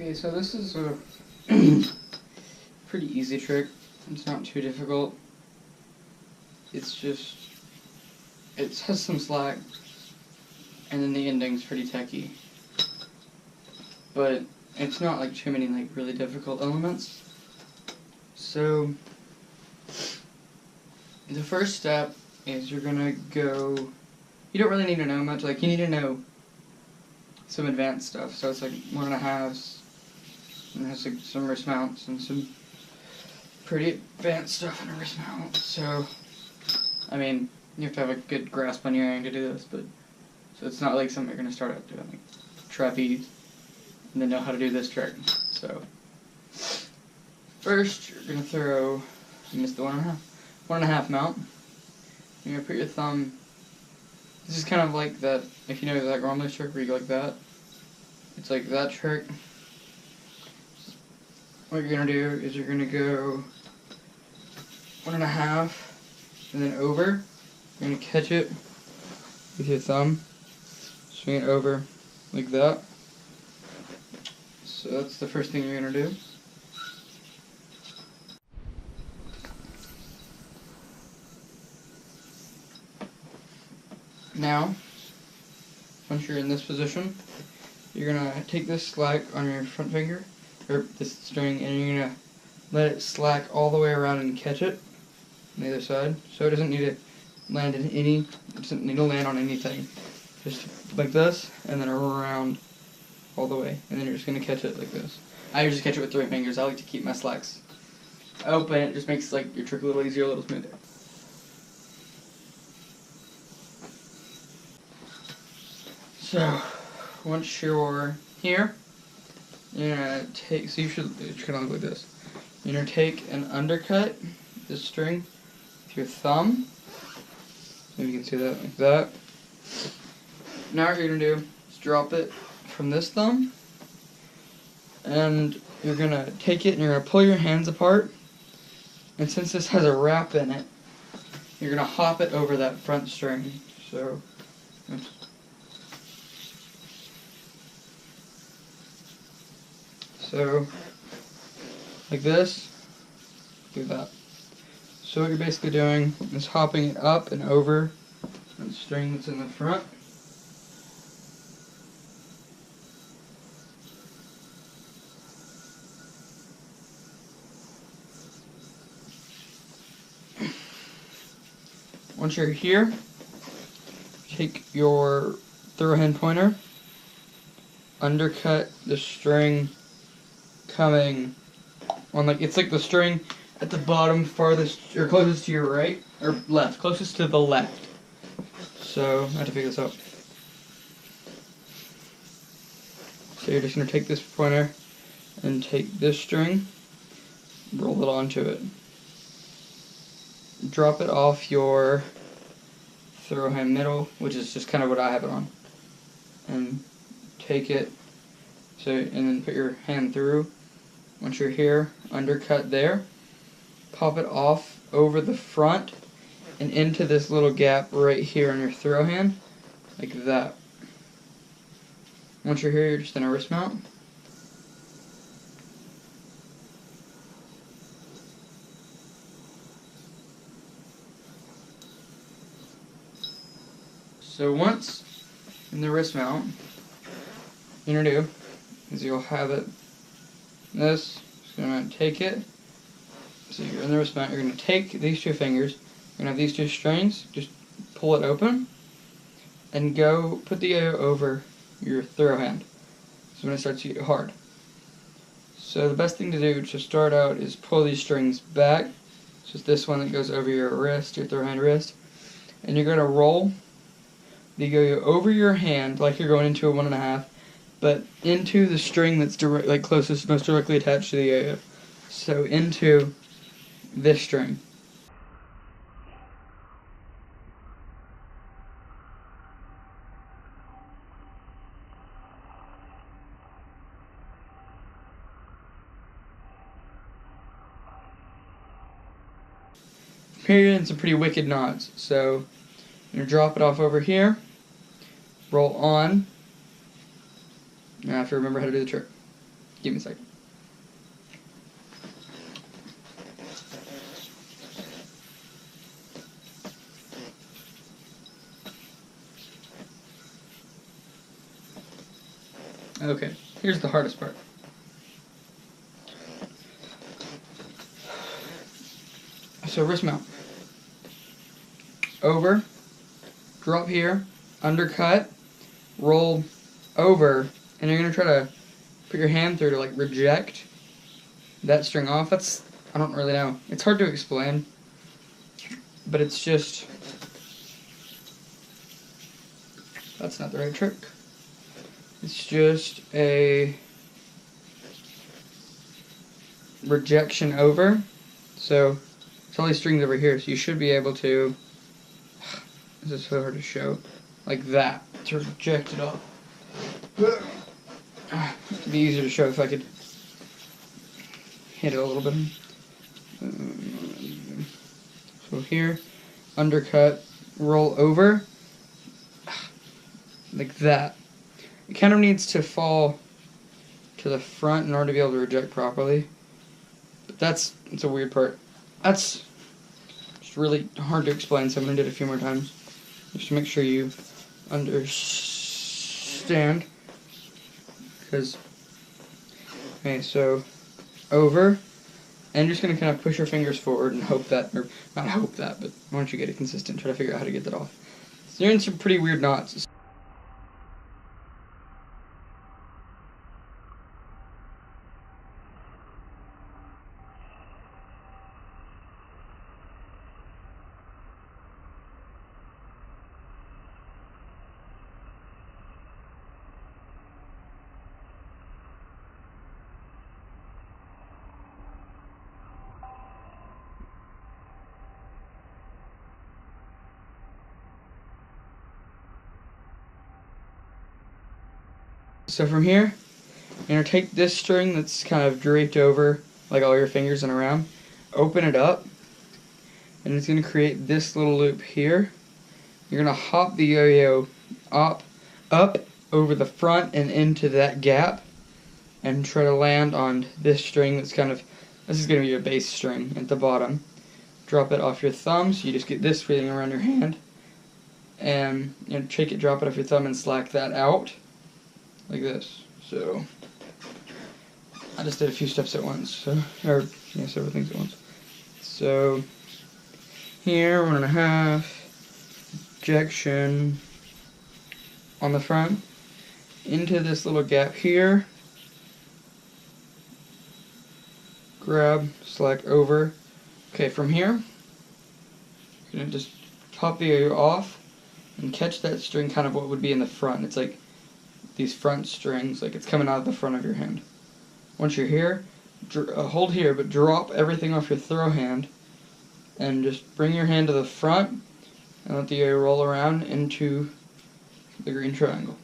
Okay, so this is a pretty easy trick. It's not too difficult. It's just, it has some slack, and then the ending's pretty techy. But it's not like too many like really difficult elements. So the first step is you're gonna go, you don't really need to know much, like you need to know some advanced stuff. So it's like 1.5s, and it has like some wrist mounts and some pretty advanced stuff in a wrist mount. So, I mean, you have to have a good grasp on your iron to do this, but so it's not like something you're gonna start out doing, like trapeze, and then know how to do this trick. So, first you're gonna throw, I missed the 1.5 mount. You're gonna put your thumb. This is kind of like that, if you know that Romulus trick where you go like that. It's like that trick. What you're gonna do is you're gonna go 1.5 and then over. You're gonna catch it with your thumb, swing it over like that. So that's the first thing you're gonna do. Now, once you're in this position, you're gonna take this slack on your front finger, or this string, and you're gonna let it slack all the way around and catch it on the other side. So it doesn't need to land in it doesn't need to land on anything. Just like this, and then around all the way, and then you're just gonna catch it like this. I usually catch it with 3 fingers. I like to keep my slacks open. It just makes like your trick a little easier, a little smoother. So, once you're here, you're gonna take, so it's gonna look like this. You're gonna take and undercut this string with your thumb. Maybe you can see that like that. Now what you're gonna do is drop it from this thumb, and you're gonna take it and you're gonna pull your hands apart. And since this has a wrap in it, you're gonna hop it over that front string. So. So, like this, do that. So what you're basically doing is hopping it up and over the string that's in the front. Once you're here, take your throw hand pointer, undercut the string coming on, like it's like the string at the bottom farthest or closest to your right or left, closest to the left. So I have to figure this out. So you're just gonna take this pointer and take this string, roll it onto it, drop it off your throw hand middle, which is just kind of what I have it on, and take it. So and then put your hand through. Once you're here, undercut there, pop it off over the front and into this little gap right here on your throw hand, like that. Once you're here, you're just in a wrist mount. So once in the wrist mount, what you're gonna do is you'll have it this, just gonna take it, so you're in the wrist mount, you're gonna take these 2 fingers, you're gonna have these 2 strings, just pull it open, and go put the yo over your throw hand. So when it starts to get hard. So the best thing to do to start out is pull these strings back. It's just this one that goes over your wrist, your throw hand wrist, and you're gonna roll the yo-yo over your hand like you're going into a 1.5, but into the string that's closest, most directly attached to the yo-yo. So into this string. Here you're in some pretty wicked knots. So you're gonna drop it off over here, roll on. Now I have to remember how to do the trick. Give me a second. Okay, here's the hardest part. So wrist mount. Over, drop here, undercut, roll over, and you're going to try to put your hand through to like reject that string off. I don't really know. It's hard to explain, but it's just, that's not the right trick. It's just a rejection over. So it's all these strings over here, so you should be able to, this is so hard to show, like that, to reject it off. It'd be easier to show if I could hit it a little bit. So here, undercut, roll over, like that. It kind of needs to fall to the front in order to be able to reject properly. But it's a weird part. That's just really hard to explain, so I'm going to do it a few more times. Just to make sure you understand. Okay, so over, and you're just going to kind of push your fingers forward and hope that, or not hope that, but once you get it consistent, try to figure out how to get that off. So you're in some pretty weird knots. So from here, you're going to take this string that's kind of draped over like all your fingers and around, open it up, and it's going to create this little loop here. You're going to hop the yo-yo up over the front and into that gap and try to land on this string that's kind of, this is going to be your bass string at the bottom. Drop it off your thumb, so you just get this feeling around your hand, and take it, drop it off your thumb and slack that out. Like this. So I just did a few steps at once, several things at once. So here, 1.5, ejection on the front, into this little gap here, grab, slack over. Okay, from here, you're going to just pop the yo off and catch that string, kind of what would be in the front. It's like these front strings, like it's coming out of the front of your hand. Once you're here, hold here, but drop everything off your throw hand and just bring your hand to the front and let the yo roll around into the green triangle.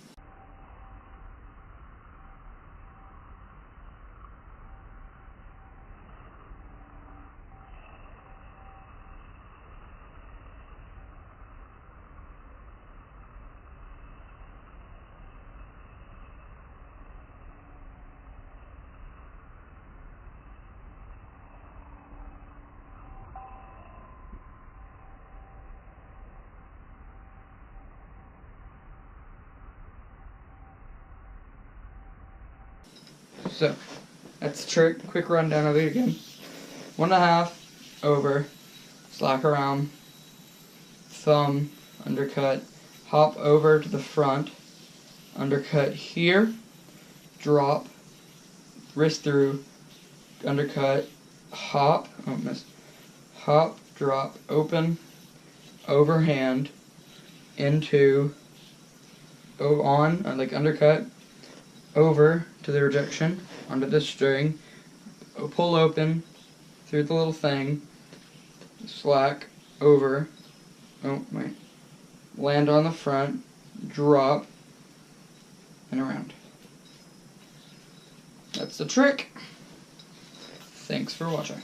So, that's the trick. Quick rundown of it again. 1.5, over, slack around, thumb, undercut, hop over to the front, undercut here, drop, wrist through, undercut, hop, oh missed, hop, drop, open, overhand, into, like undercut, over to the rejection, onto this string, pull open through the little thing, slack, over, land on the front, drop, and around. That's the trick. Thanks for watching.